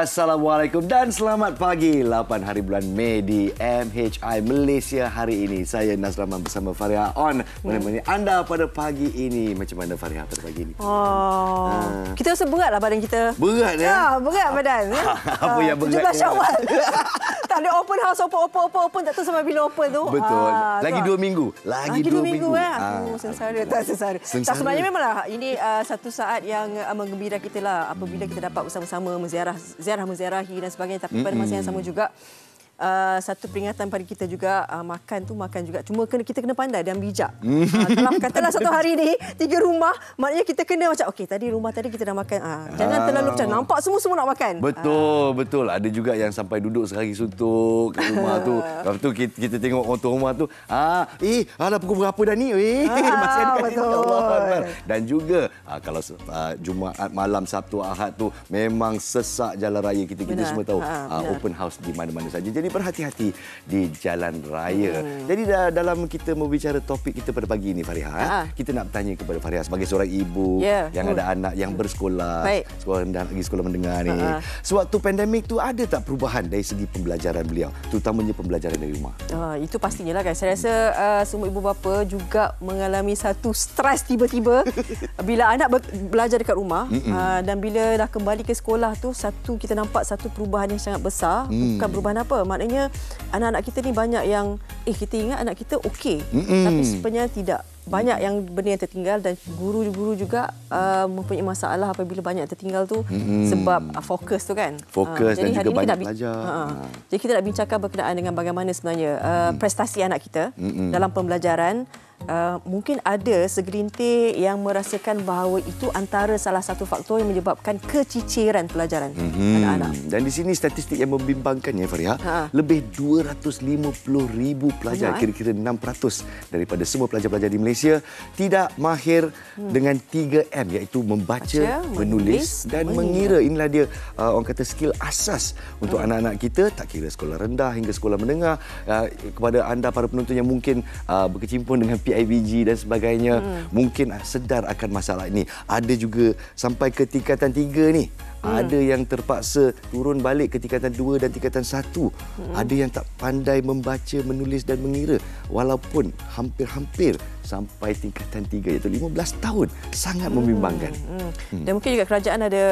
Assalamualaikum dan selamat pagi 8 hari bulan Mei di MHI Malaysia hari ini. Saya Nazraman bersama Faria On menemani anda pada pagi ini. Macam mana Faria pada pagi ini? Kita rasa berat lah badan kita. Berat ya? Ya, berat badan. Apa yang berat? 17 Syawal. Tak ada open house, open. Tak tahu sampai bila open tu. Betul. Lagi 2 minggu. Lagi 2 minggu. Sengsara. Tak, sebenarnya memanglah ini satu saat yang menggembira kita lah apabila kita dapat bersama-sama menziarahi dan sebagainya. Tapi pada masa yang sama juga satu peringatan pada kita juga, makan juga. Cuma kita kena pandai dan bijak. Kalau katalah satu hari ni 3 rumah, maknanya kita kena macam okey, rumah tadi kita dah makan. Jangan terlalu macam nampak semua nak makan. Betul. Ada juga yang sampai duduk sehari suntuk kat rumah tu. Lepas tu kita tengok orang tua rumah tu, dah pukul berapa dah ni? Masih ada kat sini. Allah. Dan juga kalau Jumaat malam, Sabtu, Ahad tu memang sesak jalan raya kita semua tahu. Open house di mana-mana saja. Jadi berhati-hati di jalan raya. Jadi dalam kita membicara topik kita pada pagi ini, Fariha, kita nak bertanya kepada Fariha sebagai seorang ibu yang ada anak yang bersekolah, sekolah rendah lagi sekolah menengah ni. Sewaktu pandemik tu ada tak perubahan dari segi pembelajaran beliau, terutamanya pembelajaran dari rumah? Itu pastinya lah kan. Saya rasa semua ibu bapa juga mengalami satu stres tiba-tiba bila anak belajar dekat rumah dan bila dah kembali ke sekolah tu, kita nampak satu perubahan yang sangat besar. Bukan perubahan apa, maknanya anak-anak kita ni banyak yang kita ingat anak kita okey, tapi sebenarnya tidak. Banyak yang benda yang tertinggal dan guru-guru juga mempunyai masalah apabila banyak tertinggal tu sebab fokus tu kan. Fokus dan juga banyak belajar. Jadi kita nak bincangkan berkenaan dengan bagaimana sebenarnya prestasi anak kita dalam pembelajaran. Mungkin ada segelintir yang merasakan bahawa itu antara salah satu faktor yang menyebabkan keciciran pelajaran anak-anak. Dan di sini statistik yang membimbangkan ya Fariha, lebih 250,000 pelajar, kira-kira 6% daripada semua pelajar-pelajar di Malaysia tidak mahir dengan 3M, iaitu membaca, menulis dan mengira. Inilah dia orang kata skill asas untuk anak-anak kita, tak kira sekolah rendah hingga sekolah menengah. Kepada anda para penonton yang mungkin berkecimpung dengan PIBG dan sebagainya, mungkin sedar akan masalah ini. Ada juga sampai ke tingkatan 3 ni. Ada yang terpaksa turun balik ke tingkatan 2 dan tingkatan 1. Ada yang tak pandai membaca, menulis dan mengira walaupun hampir-hampir sampai tingkatan 3, iaitu 15 tahun. Sangat membimbangkan. Dan mungkin juga kerajaan ada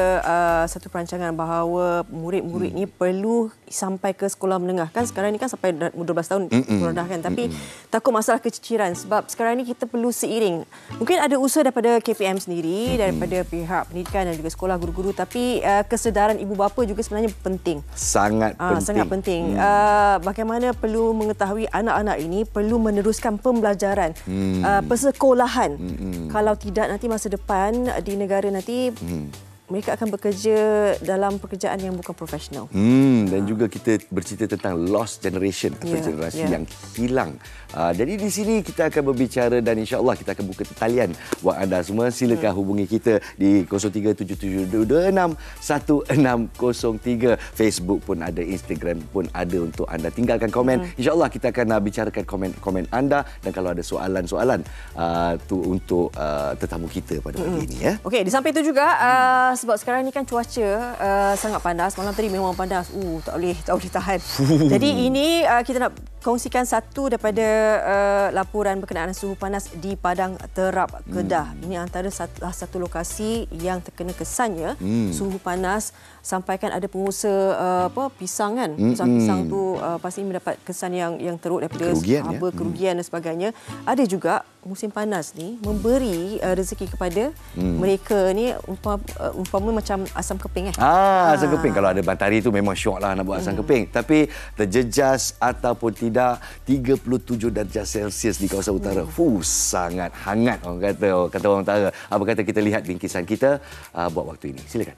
satu perancangan bahawa murid-murid ni perlu sampai ke sekolah menengah. Kan sekarang ni kan sampai 12 tahun sekolah rendah kan. Tapi takut masalah keciciran sebab sekarang ni kita perlu seiring. Mungkin ada usaha daripada KPM sendiri, daripada pihak pendidikan dan juga sekolah guru-guru, tapi kesedaran ibu bapa juga sebenarnya penting. Sangat penting. Bagaimana perlu mengetahui anak-anak ini perlu meneruskan pembelajaran persekolahan. Kalau tidak, nanti masa depan di negara nanti mereka akan bekerja dalam pekerjaan yang bukan profesional. Dan juga kita bercerita tentang lost generation atau generasi yang hilang. Jadi di sini kita akan berbicara dan insya-Allah kita akan buka talian buat anda semua. Silakan hubungi kita di 0377261603. Facebook pun ada, Instagram pun ada untuk anda tinggalkan komen. Insya-Allah kita akan bicarakan komen-komen anda dan kalau ada soalan-soalan tu untuk tetamu kita pada pagi ini ya. Okey, di samping itu juga sebab sekarang ni kan cuaca sangat panas. Malam tadi memang panas. Tak boleh tahan. Jadi ini kita nak kongsikan satu daripada laporan berkenaan suhu panas di Padang Terap, Kedah. Ini antara satu lokasi yang terkena kesannya suhu panas. Sampaikan ada pengusaha pisang kan. Pisang tu pasti mendapat kesan yang teruk daripada kerugian dan sebagainya. Ada juga musim panas ni memberi rezeki kepada mereka ni umpama macam asam keping asam keping. Kalau ada matahari tu memang syok lah nak buat asam keping. Tapi terjejas ataupun tidak, 37 darjah Celsius di kawasan utara. Sangat hangat orang kata orang utara. Apa kata kita lihat bingkisan kita buat waktu ini. Silakan.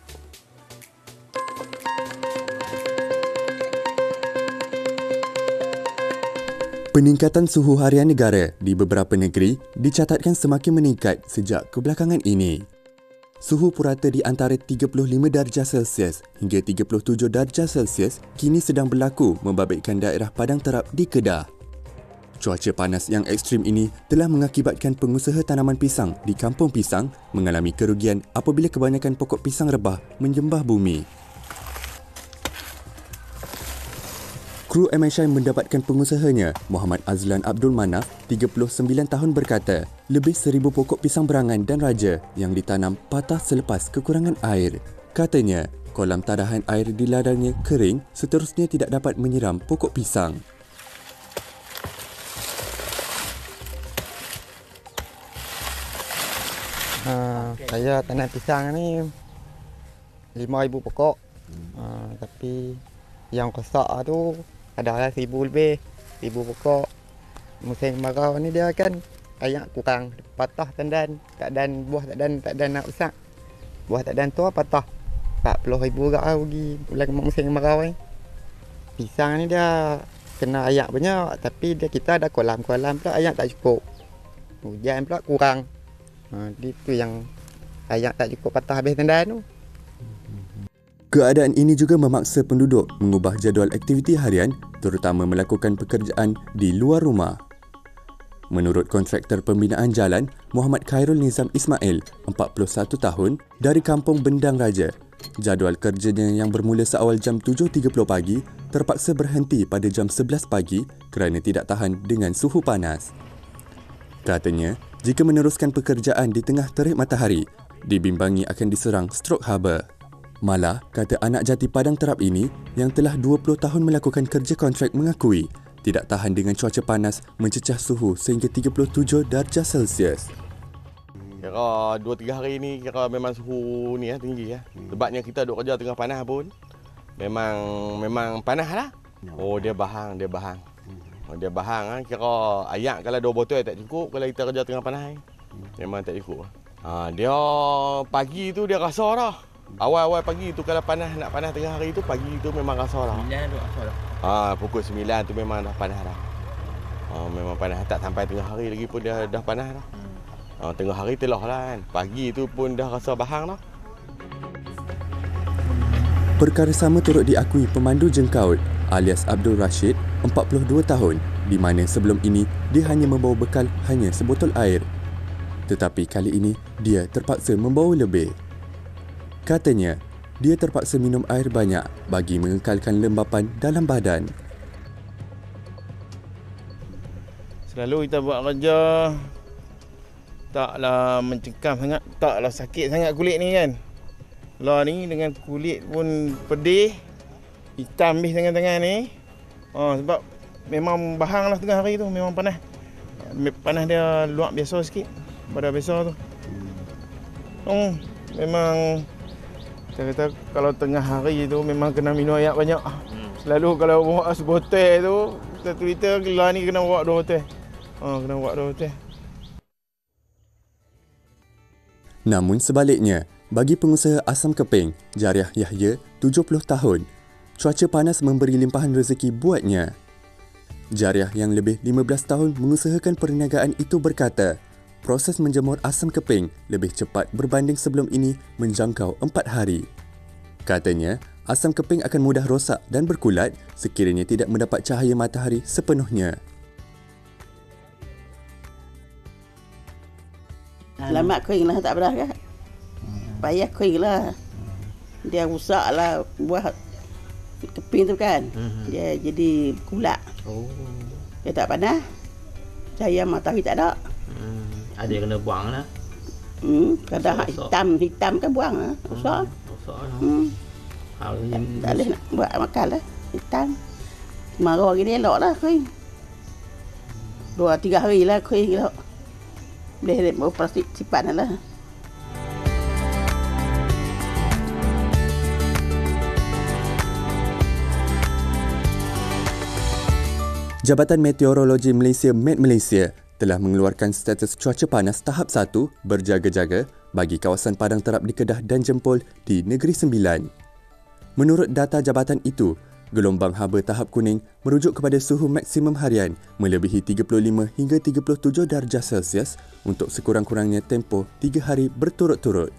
Peningkatan suhu harian negara di beberapa negeri dicatatkan semakin meningkat sejak kebelakangan ini. Suhu purata di antara 35 darjah Celsius hingga 37 darjah Celsius kini sedang berlaku membabitkan daerah Padang Terap di Kedah. Cuaca panas yang ekstrim ini telah mengakibatkan pengusaha tanaman pisang di Kampung Pisang mengalami kerugian apabila kebanyakan pokok pisang rebah menyembah bumi. Kru MSI mendapatkan pengusahanya, Muhammad Azlan Abdul Manaf, 39 tahun berkata, lebih 1,000 pokok pisang berangan dan raja yang ditanam patah selepas kekurangan air. Katanya, kolam tadahan air di ladangnya kering, seterusnya tidak dapat menyiram pokok pisang. Saya tanam pisang ni 5,000 pokok. Tapi yang rosak tu adalah 1,000 lebih, 1,000 pokok. Musim kemarau ni dia kan air kurang, patah tandan, buah tak dan nak besar. Buah tak dan tu patah. 40,000 kat rugi bulan musim kemarau ni. Pisang ni dia kena air banyak, tapi kita ada kolam-kolam pula air tak cukup. Hujan pula kurang. Itu yang air tak cukup, patah habis tandan tu. Keadaan ini juga memaksa penduduk mengubah jadual aktiviti harian, terutama melakukan pekerjaan di luar rumah. Menurut kontraktor pembinaan jalan, Muhammad Khairul Nizam Ismail, 41 tahun, dari kampung Bendang Raja, jadual kerjanya yang bermula seawal jam 7.30 pagi terpaksa berhenti pada jam 11 pagi kerana tidak tahan dengan suhu panas. Katanya, jika meneruskan pekerjaan di tengah terik matahari, dibimbangi akan diserang strok haba. Malah, kata anak jati Padang Terap ini yang telah 20 tahun melakukan kerja kontrak mengakui tidak tahan dengan cuaca panas mencecah suhu sehingga 37 darjah Celsius. Kira 2-3 hari ni kira memang suhu ni tinggi . Sebabnya kita duk kerja tengah panas pun memang panas lah. Oh dia bahang. Dia bahang kira ayak kalau 2 botol tak cukup kalau kita kerja tengah panas. Memang tak cukup. Dia pagi tu dia rasa dah. Awal-awal pagi tu kalau nak panas tengah hari tu pagi tu memang rasa dah. 9 tu rasa dah. Pukul 9 tu memang dah panas dah. Memang panas tak sampai tengah hari lagi pun dia dah panas dah. Tengah hari telah lah kan. Pagi tu pun dah rasa bahang dah. Perkara sama turut diakui pemandu jengkaut alias Abdul Rashid, 42 tahun, di mana sebelum ini dia hanya membawa bekal hanya sebotol air. Tetapi kali ini dia terpaksa membawa lebih. Katanya, dia terpaksa minum air banyak bagi mengekalkan lembapan dalam badan. Selalu kita buat kerja taklah mencengkam sangat, taklah sakit sangat kulit ni kan. Lah ni dengan kulit pun pedih, hitam habis tangan-tangan ni. Sebab memang bahang lah tengah hari tu, memang panas. Panas dia luar biasa sikit pada biasa tu. Memang saya kata kalau tengah hari tu memang kena minum air banyak. Selalu kalau bawa sebotol tu, kita cerita lah ni kena bawa 2 botol. Kena bawa 2 botol. Namun sebaliknya, bagi pengusaha asam keping, Jariah Yahya, 70 tahun, cuaca panas memberi limpahan rezeki buatnya. Jariah yang lebih 15 tahun mengusahakan perniagaan itu berkata, proses menjemur asam keping lebih cepat berbanding sebelum ini menjangkau 4 hari. Katanya, asam keping akan mudah rosak dan berkulat sekiranya tidak mendapat cahaya matahari sepenuhnya. Selamat kering lah, tak beras kan? Payah kering lah. Dia rusak lah buah keping tu kan. Dia jadi kulat. Dia tak panas. Cahaya matahari tak ada. Ada yang kena buang lah. Kadang hitam kan buang lah. Rosak. Tak boleh nak buat makan lah. Hitam. Marah hari ni elok lah kering. 2-3 hari lah kering elok. Boleh operasi sifat lah. Jabatan Meteorologi Malaysia Met Malaysia telah mengeluarkan status cuaca panas tahap 1 berjaga-jaga bagi kawasan Padang Terap di Kedah dan Jempol di Negeri Sembilan. Menurut data jabatan itu, gelombang haba tahap kuning merujuk kepada suhu maksimum harian melebihi 35 hingga 37 darjah Celsius untuk sekurang-kurangnya tempoh 3 hari berturut-turut.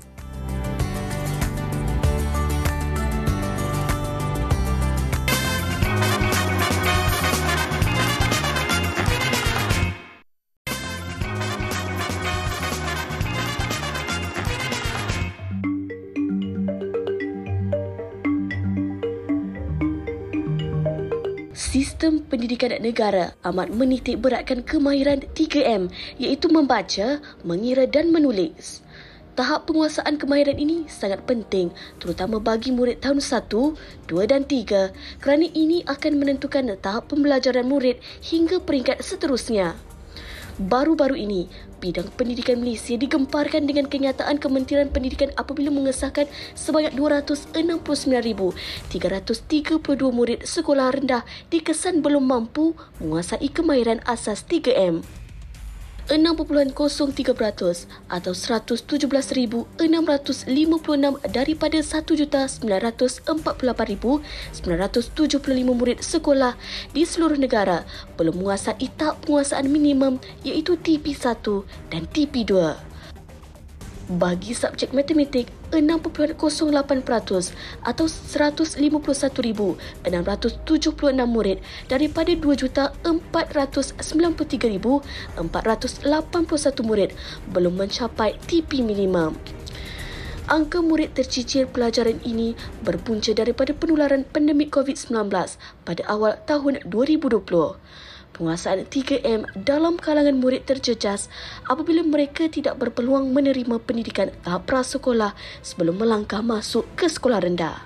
Sistem pendidikan negara amat menitik beratkan kemahiran 3M iaitu membaca, mengira dan menulis. Tahap penguasaan kemahiran ini sangat penting terutama bagi murid tahun 1, 2 dan 3 kerana ini akan menentukan tahap pembelajaran murid hingga peringkat seterusnya. Baru-baru ini, bidang pendidikan Malaysia digemparkan dengan kenyataan Kementerian Pendidikan apabila mengesahkan sebanyak 269,332 murid sekolah rendah dikesan belum mampu menguasai kemahiran asas 3M. 6.03% atau 117,656 daripada 1,948,975 murid sekolah di seluruh negara belum menguasai tahap penguasaan minimum iaitu TP1 dan TP2. Bagi subjek matematik, 6.08% atau 151,676 murid daripada 2,493,481 murid belum mencapai TP minimum. Angka murid tercicir pelajaran ini berpunca daripada penularan pandemik COVID-19 pada awal tahun 2020. Penguasaan 3M dalam kalangan murid terjejas apabila mereka tidak berpeluang menerima pendidikan tahap prasekolah sebelum melangkah masuk ke sekolah rendah.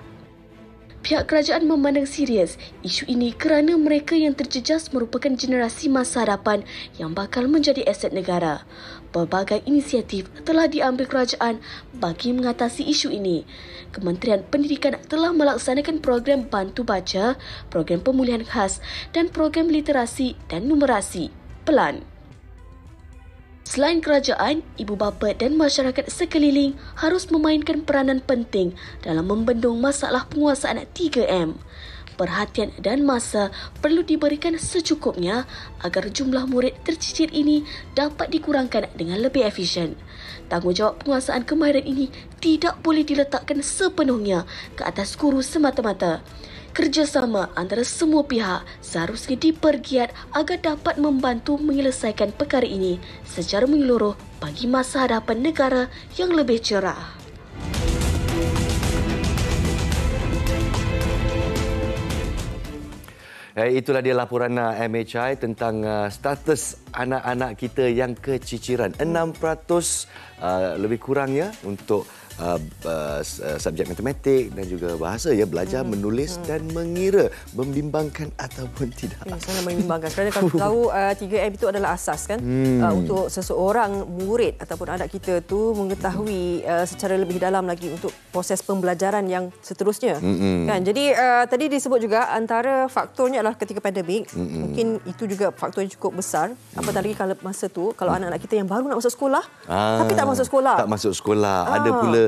Pihak kerajaan memandang serius isu ini kerana mereka yang terjejas merupakan generasi masa hadapan yang bakal menjadi aset negara. Pelbagai inisiatif telah diambil kerajaan bagi mengatasi isu ini. Kementerian Pendidikan telah melaksanakan program Bantu Baca, program pemulihan khas dan program literasi dan numerasi PELAN. Selain kerajaan, ibu bapa dan masyarakat sekeliling harus memainkan peranan penting dalam membendung masalah penguasaan 3M. Perhatian dan masa perlu diberikan secukupnya agar jumlah murid tercicir ini dapat dikurangkan dengan lebih efisien. Tanggungjawab penguasaan kemahiran ini tidak boleh diletakkan sepenuhnya ke atas guru semata-mata. Kerjasama antara semua pihak seharusnya dipergiat agar dapat membantu menyelesaikan perkara ini secara menyeluruh bagi masa hadapan negara yang lebih cerah. Itulah dia laporan MHI tentang status anak-anak kita yang keciciran. 6% lebih kurangnya untuk subjek matematik dan juga bahasa, ya, belajar menulis dan mengira, membimbangkan ataupun tidak. Sangat membimbangkan. Kerana kalau tahu 3M itu adalah asas kan untuk seseorang murid ataupun anak kita tu mengetahui secara lebih dalam lagi untuk proses pembelajaran yang seterusnya. Kan? Jadi tadi disebut juga antara faktornya adalah ketika pandemik. Mungkin itu juga faktor yang cukup besar. Apatah lagi kalau masa tu kalau anak-anak kita yang baru nak masuk sekolah tapi tak masuk sekolah. Tak masuk sekolah. Ada pula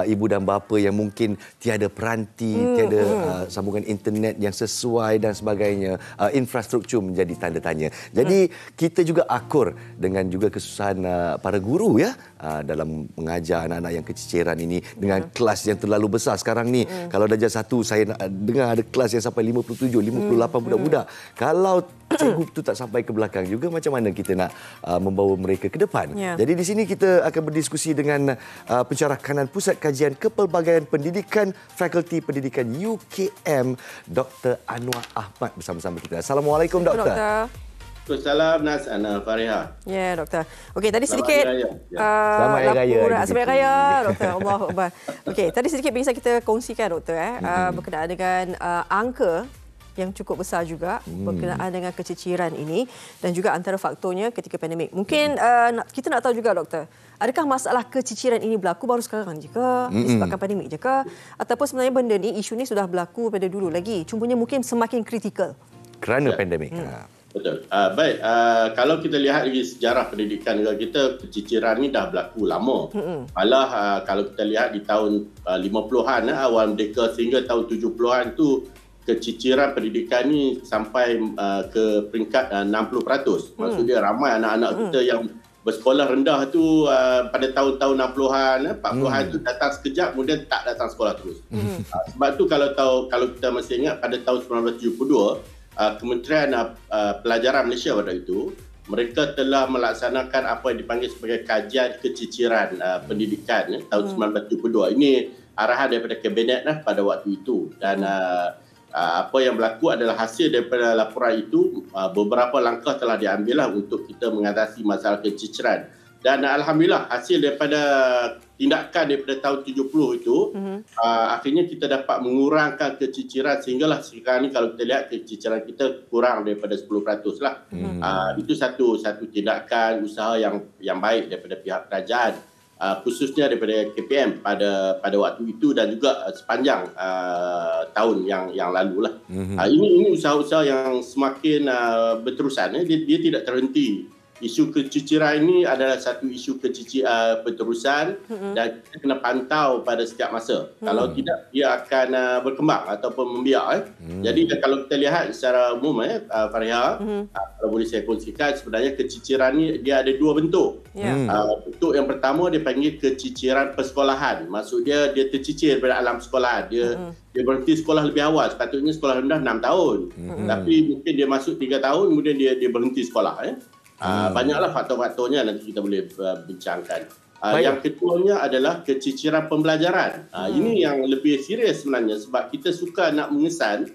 ibu dan bapa yang mungkin tiada peranti, tiada sambungan internet yang sesuai dan sebagainya. Infrastruktur menjadi tanda tanya. Jadi kita juga akur dengan juga kesusahan para guru, ya, dalam mengajar anak-anak yang keciciran ini dengan kelas yang terlalu besar sekarang ni. Kalau darjah 1 saya dengar ada kelas yang sampai 57, 58 budak-budak. Kalau cikgu itu tak sampai ke belakang juga, macam mana kita nak membawa mereka ke depan? Jadi di sini kita akan berdiskusi dengan pensyarah kanan Pusat Kajian Kepelbagaian Pendidikan Fakulti Pendidikan UKM, Dr. Anwar Ahmad bersama-sama kita. Assalamualaikum, Doktor. Waalaikumsalam, Nas Ana Fariha. Ya, Doktor. Okey, tadi sedikit Selamat Hari Raya. Selamat Hari Raya, Doktor. Allahu Akbar. Okey, tadi sedikit bisa kita kongsikan, Doktor, berkenaan dengan angka yang cukup besar juga berkenaan dengan keciciran ini dan juga antara faktornya ketika pandemik. Mungkin kita nak tahu juga, Doktor, adakah masalah keciciran ini berlaku baru sekarang je ke? Disebabkan pandemik je ke? Ataupun sebenarnya benda ni, isu ni sudah berlaku pada dulu lagi. Cumanya mungkin semakin kritikal kerana pandemik. Betul. Baik, kalau kita lihat lagi sejarah pendidikan negara kita, keciciran ni dah berlaku lama. Malah kalau kita lihat di tahun 50-an, awal merdeka sehingga tahun 70-an tu, keciciran pendidikan ni sampai ke peringkat 60%. Maksudnya ramai anak-anak kita yang bersekolah rendah tu pada tahun-tahun 60-an, 40-an tu datang sekejap kemudian tak datang sekolah terus. Sebab tu kalau kita masih ingat pada tahun 1972, Kementerian Pelajaran Malaysia pada itu, mereka telah melaksanakan apa yang dipanggil sebagai kajian keciciran pendidikan tahun 1972. Ini arahan daripada kabinet pada waktu itu, dan apa yang berlaku adalah hasil daripada laporan itu. Beberapa langkah telah diambil lah untuk kita mengatasi masalah keciciran. Dan alhamdulillah hasil daripada tindakan daripada tahun 70 itu akhirnya kita dapat mengurangkan keciciran sehinggalah sekarang ni kalau kita lihat keciciran kita kurang daripada 10% lah. Itu satu tindakan usaha yang baik daripada pihak kerajaan. Khususnya daripada KPM pada waktu itu dan juga sepanjang tahun yang lalu lah. Ini usaha-usaha yang semakin berterusan. Dia tidak terhenti. Isu keciciran ini adalah satu isu berterusan dan kita kena pantau pada setiap masa. Kalau tidak, dia akan berkembang ataupun membiak. Jadi kalau kita lihat secara umum, Fariha, kalau boleh saya kongsikan, sebenarnya keciciran ini dia ada dua bentuk. Bentuk yang pertama dia panggil keciciran persekolahan. Maksud dia tercicir daripada alam sekolahan. Dia berhenti sekolah lebih awal. Sepatutnya sekolah rendah 6 tahun. Tapi mungkin dia masuk 3 tahun, kemudian dia berhenti sekolah. Banyaklah faktor-faktornya, nanti kita boleh bincangkan. Yang keduanya adalah keciciran pembelajaran. Ini yang lebih serius sebenarnya sebab kita suka nak mengesan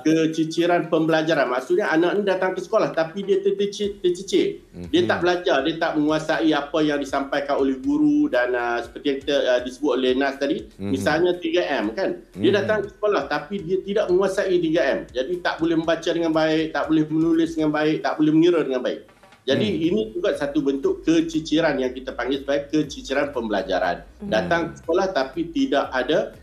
keciciran pembelajaran. Maksudnya anak ni datang ke sekolah tapi dia tercicir. Dia tak belajar, dia tak menguasai apa yang disampaikan oleh guru dan seperti yang kita disebut oleh Nas tadi, misalnya 3M kan. Dia datang ke sekolah tapi dia tidak menguasai 3M. Jadi tak boleh membaca dengan baik, tak boleh menulis dengan baik, tak boleh mengira dengan baik. Jadi ini juga satu bentuk keciciran yang kita panggil sebagai keciciran pembelajaran. Datang ke sekolah tapi tidak ada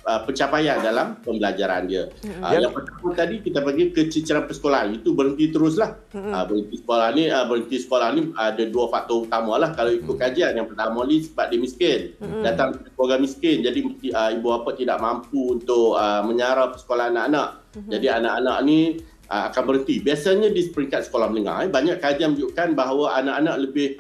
pencapaian dalam pembelajaran dia. Yang pertama tadi kita panggil keciciran persekolahan. Itu berhenti teruslah. Berhenti sekolah ni ada dua faktor utama lah kalau ikut kajian. Yang pertama ni sebab dia miskin. Datang dari keluarga miskin. Jadi ibu bapa tidak mampu untuk menyara sekolah anak-anak. Jadi anak-anak ni akan berhenti. Biasanya di peringkat sekolah menengah, banyak kajian menunjukkan bahawa anak-anak lebih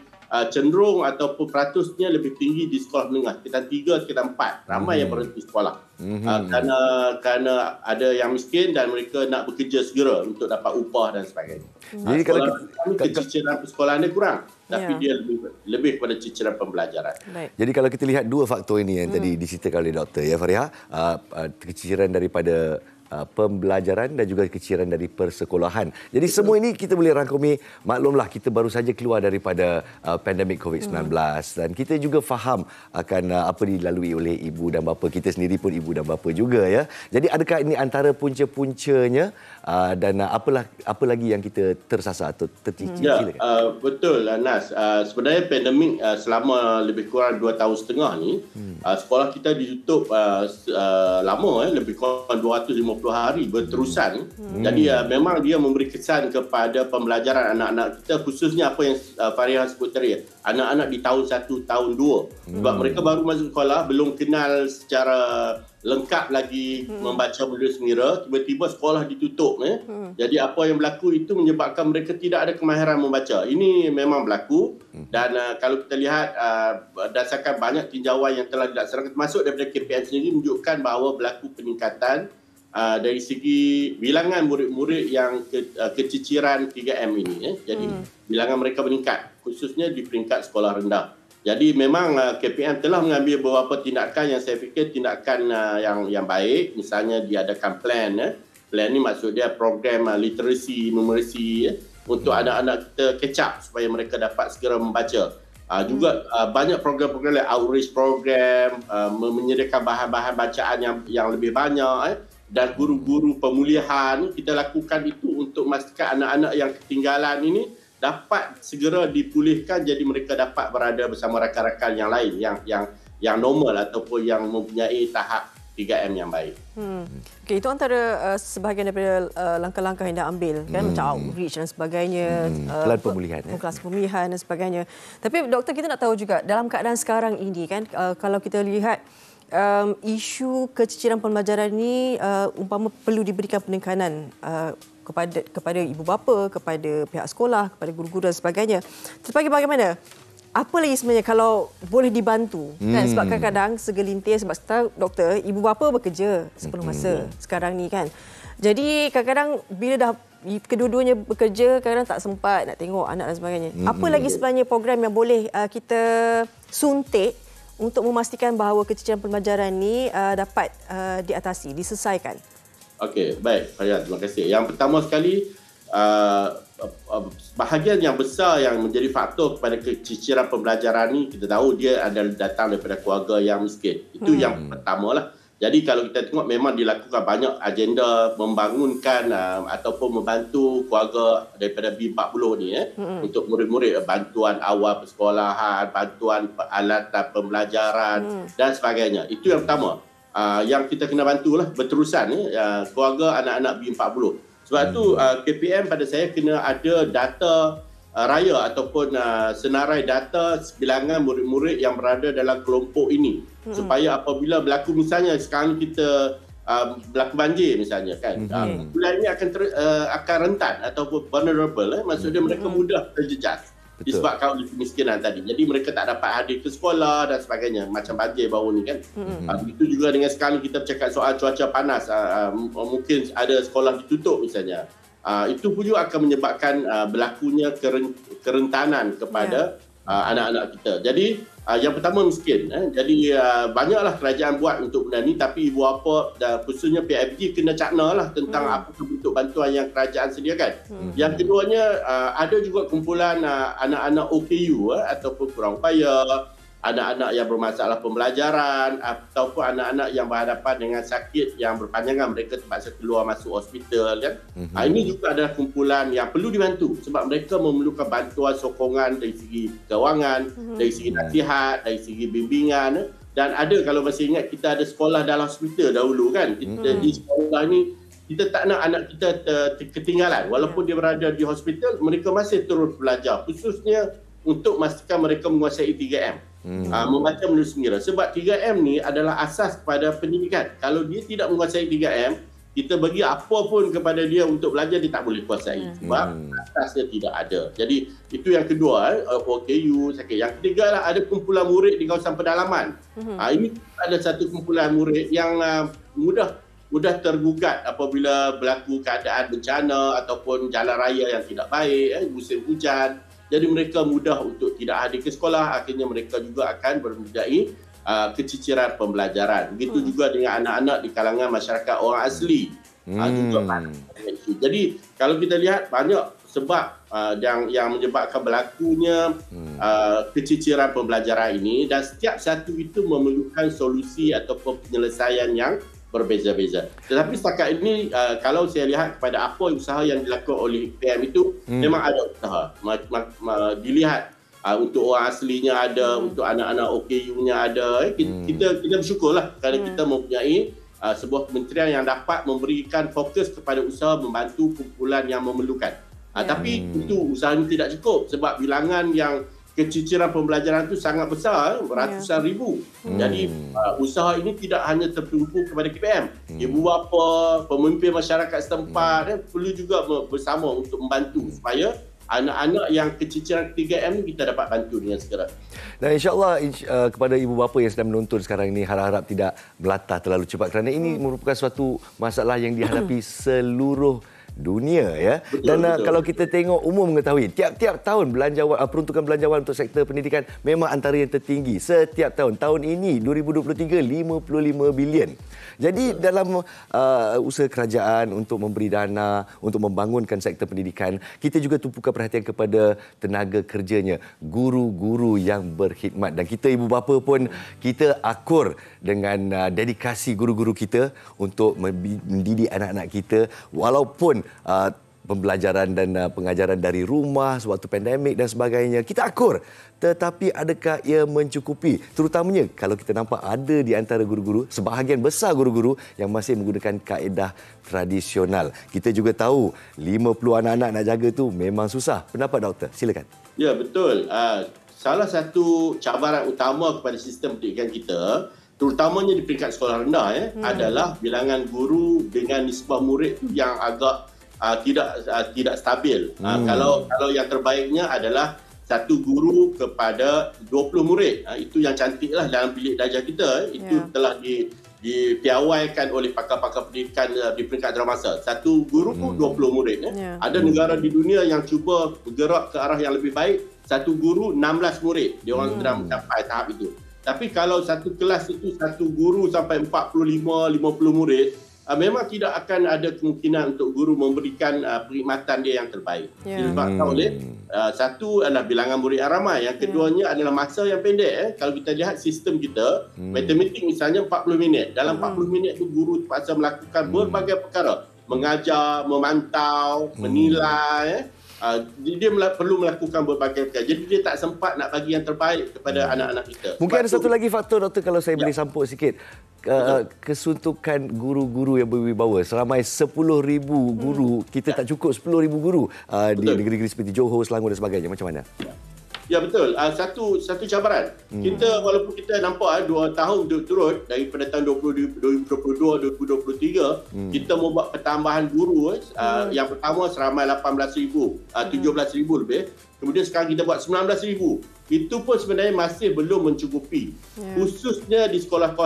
cenderung ataupun peratusnya lebih tinggi di sekolah menengah. Sekitar 3, sekitar 4. Ramai yang berhenti sekolah. Kerana ada yang miskin dan mereka nak bekerja segera untuk dapat upah dan sebagainya. Jadi kalau keciciran persekolahan dia kurang. Tapi dia lebih kepada ciciran pembelajaran. Jadi kalau kita lihat dua faktor ini yang tadi diceritakan oleh doktor, ya Fariha, keciciran daripada pembelajaran dan juga keciciran dari persekolahan. Jadi semua ini kita boleh rangkumi, maklumlah kita baru saja keluar daripada pandemik COVID-19 dan kita juga faham akan apa dilalui oleh ibu dan bapa. Kita sendiri pun ibu dan bapa juga, ya. Jadi adakah ini antara punca-puncanya dan apa lagi yang kita tersasar atau tercicir? Betul Nas. Sebenarnya pandemik selama lebih kurang 2 tahun setengah ni, sekolah kita ditutup lama, lebih kurang 250 hari berterusan. Jadi memang dia memberi kesan kepada pembelajaran anak-anak kita, khususnya apa yang Fariha sebut tadi, anak-anak di tahun 1, tahun 2. Sebab mereka baru masuk sekolah, belum kenal secara lengkap lagi membaca, menulis, mengira, tiba-tiba sekolah ditutup. Jadi apa yang berlaku itu menyebabkan mereka tidak ada kemahiran membaca. Ini memang berlaku dan kalau kita lihat berdasarkan banyak tinjauan yang telah dilaksanakan termasuk daripada KPM sendiri menunjukkan bahawa berlaku peningkatan dari segi bilangan murid-murid yang keciciran 3M ini. Jadi bilangan mereka meningkat khususnya di peringkat sekolah rendah. Jadi memang KPM telah mengambil beberapa tindakan yang saya fikir tindakan yang baik. Misalnya diadakan plan. Plan ni maksud dia program literasi, numeracy untuk anak-anak kita catch up supaya mereka dapat segera membaca. Juga banyak program-program like outreach program, menyediakan bahan-bahan bacaan yang lebih banyak. Dan guru-guru pemulihan kita lakukan itu untuk memastikan anak-anak yang ketinggalan ini dapat segera dipulihkan jadi mereka dapat berada bersama rakan-rakan yang lain yang normal ataupun yang mempunyai tahap 3M yang baik. Okey, itu antara sebahagian daripada langkah-langkah yang dah ambil kan, macam outreach dan sebagainya, kelas pemulihan, kelas pemulihan dan sebagainya. Tapi doktor, kita nak tahu juga dalam keadaan sekarang ini kan, kalau kita lihat isu keciciran pembelajaran ini umpama perlu diberikan penekanan kepada ibu bapa, kepada pihak sekolah, kepada guru-guru dan sebagainya. Tetapi bagaimana? Apa lagi sebenarnya kalau boleh dibantu? Kan? Sebab kadang-kadang segelintir, sebab tahu doktor, ibu bapa bekerja sepenuh masa sekarang ni kan. Jadi kadang-kadang bila dah kedua-duanya bekerja, kadang-kadang tak sempat nak tengok anak dan sebagainya. Apa lagi sebenarnya program yang boleh kita suntik untuk memastikan bahawa keciciran pembelajaran ini dapat diatasi, diselesaikan? Okey, baik. Terima kasih. Yang pertama sekali, bahagian yang besar yang menjadi faktor kepada keciciran pembelajaran ni, kita tahu dia adalah datang daripada keluarga yang miskin. Itu yang pertamalah. Jadi kalau kita tengok memang dilakukan banyak agenda membangunkan ataupun membantu keluarga daripada B40 ni untuk murid-murid, bantuan awal persekolahan, bantuan peralatan pembelajaran dan sebagainya. Itu yang pertama. Yang kita kena bantulah berterusan keluarga anak-anak B40. Sebab tu KPM pada saya kena ada data raya ataupun senarai data bilangan murid-murid yang berada dalam kelompok ini. Supaya apabila berlaku, misalnya sekarang kita berlaku banjir misalnya kan, bulan ini akan rentan ataupun vulnerable. Maksudnya mereka mudah terjejas disebabkan oleh kemiskinan tadi. Jadi mereka tak dapat hadir ke sekolah dan sebagainya, macam banjir baru ni kan. Begitu juga dengan sekarang kita bercakap soal cuaca panas, mungkin ada sekolah ditutup misalnya. Itu pun juga akan menyebabkan berlakunya kerentanan kepada anak-anak kita. Jadi yang pertama miskin. Jadi banyaklah kerajaan buat untuk benda ni, tapi ibu bapa dan khususnya PIBG kena cakna lah tentang apa bentuk bantuan yang kerajaan sediakan. Yang keduanya, ada juga kumpulan anak-anak OKU ataupun kurang upaya, anak-anak yang bermasalah pembelajaran ataupun anak-anak yang berhadapan dengan sakit yang berpanjangan, mereka terpaksa keluar masuk hospital kan. Ini juga adalah kumpulan yang perlu dibantu sebab mereka memerlukan bantuan sokongan dari segi kewangan, dari segi nasihat, dari segi bimbingan. Dan ada, kalau masih ingat, kita ada sekolah dalam hospital dahulu kan. Kita di sekolah ni kita tak nak anak kita ketinggalan. Walaupun dia berada di hospital, mereka masih terus belajar, khususnya untuk memastikan mereka menguasai 3M. Membaca, menulis, mengira. Sebab 3M ni adalah asas kepada pendidikan. Kalau dia tidak menguasai 3M, kita bagi apa pun kepada dia untuk belajar, dia tak boleh kuasai. Sebab asasnya tidak ada. Jadi itu yang kedua, OKU sakit. Yang ketiga lah, ada kumpulan murid di kawasan pedalaman. Ini ada satu kumpulan murid yang mudah tergugat apabila berlaku keadaan bencana ataupun jalan raya yang tidak baik, musim hujan. Jadi mereka mudah untuk tidak hadir ke sekolah, akhirnya mereka juga akan mempunyai keciciran pembelajaran. Begitu juga dengan anak-anak di kalangan masyarakat orang asli. Jadi kalau kita lihat banyak sebab yang menyebabkan berlakunya keciciran pembelajaran ini, dan setiap satu itu memerlukan solusi ataupun penyelesaian yang berbeza-beza. Tetapi setakat ini kalau saya lihat kepada apa usaha yang dilakukan oleh PM itu, memang ada usaha. Dilihat untuk orang aslinya ada, untuk anak-anak OKU-nya ada. Kita bersyukurlah kerana kita mempunyai sebuah kementerian yang dapat memberikan fokus kepada usaha membantu kumpulan yang memerlukan. Tapi itu usaha ini tidak cukup sebab bilangan yang keciciran pembelajaran itu sangat besar, ratusan ribu. Jadi usaha ini tidak hanya tertumpu kepada KPM. Ibu bapa, pemimpin masyarakat setempat perlu juga bersama untuk membantu supaya anak-anak yang keciciran 3M ni kita dapat bantu dengan segera. Dan insya-Allah kepada ibu bapa yang sedang menonton sekarang ini, harap-harap tidak melatah terlalu cepat kerana ini merupakan suatu masalah yang dihadapi seluruh dunia ya. Dan kalau kita tengok umum mengetahui tiap-tiap tahun peruntukan belanjawan untuk sektor pendidikan memang antara yang tertinggi setiap tahun. Tahun ini 2023 55 bilion. Jadi dalam usaha kerajaan untuk memberi dana untuk membangunkan sektor pendidikan, kita juga tumpukan perhatian kepada tenaga kerjanya, guru-guru yang berkhidmat. Dan kita ibu bapa pun kita akur dengan dedikasi guru-guru kita untuk mendidik anak-anak kita walaupun pembelajaran dan pengajaran dari rumah sewaktu pandemik dan sebagainya. Kita akur. Tetapi adakah ia mencukupi? Terutamanya kalau kita nampak ada di antara guru-guru, sebahagian besar guru-guru yang masih menggunakan kaedah tradisional. Kita juga tahu 50 anak-anak nak jaga tu memang susah. Pendapat doktor, silakan. Ya, betul. Salah satu cabaran utama kepada sistem pendidikan kita, terutamanya di peringkat sekolah rendah adalah bilangan guru dengan nisbah murid yang agak tidak stabil. Kalau yang terbaiknya adalah satu guru kepada 20 murid. Itu yang cantiklah dalam bilik darjah kita. Itu telah dipiawaikan oleh pakar-pakar pendidikan di peringkat antarabangsa. Satu guru pun 20 murid. Ada negara di dunia yang cuba bergerak ke arah yang lebih baik. Satu guru 16 murid. Dia orang sedang mencapai tahap itu. Tapi kalau satu kelas itu satu guru sampai 45-50 murid, memang tidak akan ada kemungkinan untuk guru memberikan perkhidmatan dia yang terbaik. Disebabkan oleh satu adalah bilangan murid yang ramai, yang keduanya adalah masa yang pendek. Kalau kita lihat sistem kita, matematik misalnya 40 minit. Dalam 40 minit tu guru terpaksa melakukan berbagai perkara, mengajar, memantau, menilai. Dia perlu melakukan berbagai perkara. Jadi dia tak sempat nak bagi yang terbaik kepada anak-anak kita. Mungkin ada satu lagi faktor, Doktor, kalau saya boleh sampuk sikit. Kesuntukan guru-guru yang berwibawa. Seramai 10,000 guru. Kita tak cukup 10,000 guru di negeri-negeri seperti Johor, Selangor dan sebagainya. Macam mana? Ya, betul. Satu cabaran. Kita walaupun kita nampak 2 tahun turut daripada tahun 2022-2023, kita membuat pertambahan guru. Yang pertama seramai 18,000, 17,000 lebih. Kemudian sekarang kita buat 19,000. Itu pun sebenarnya masih belum mencukupi. Khususnya di sekolah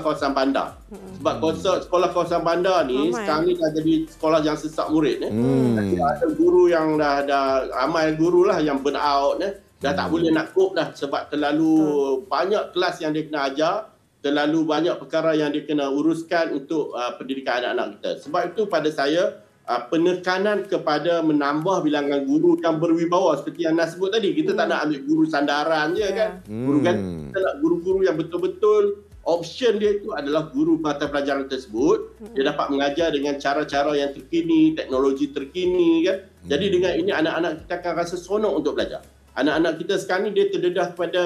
kawasan bandar. Sebab sekolah kawasan bandar ni sekarang ni dah jadi sekolah yang sesak murid. Ada guru yang dah ramai guru lah yang burn out. Dah tak boleh nak cope dah sebab terlalu banyak kelas yang dia kena ajar, terlalu banyak perkara yang dia kena uruskan untuk pendidikan anak-anak kita. Sebab itu pada saya penekanan kepada menambah bilangan guru yang berwibawa seperti yang Nas sebut tadi. Kita tak nak ambil guru sandaran je kan. Kita nak guru-guru yang betul-betul option dia itu adalah guru mata pelajaran tersebut. Dia dapat mengajar dengan cara-cara yang terkini, teknologi terkini kan. Jadi dengan ini anak-anak kita akan rasa seronok untuk belajar. Anak-anak kita sekarang ni dia terdedah kepada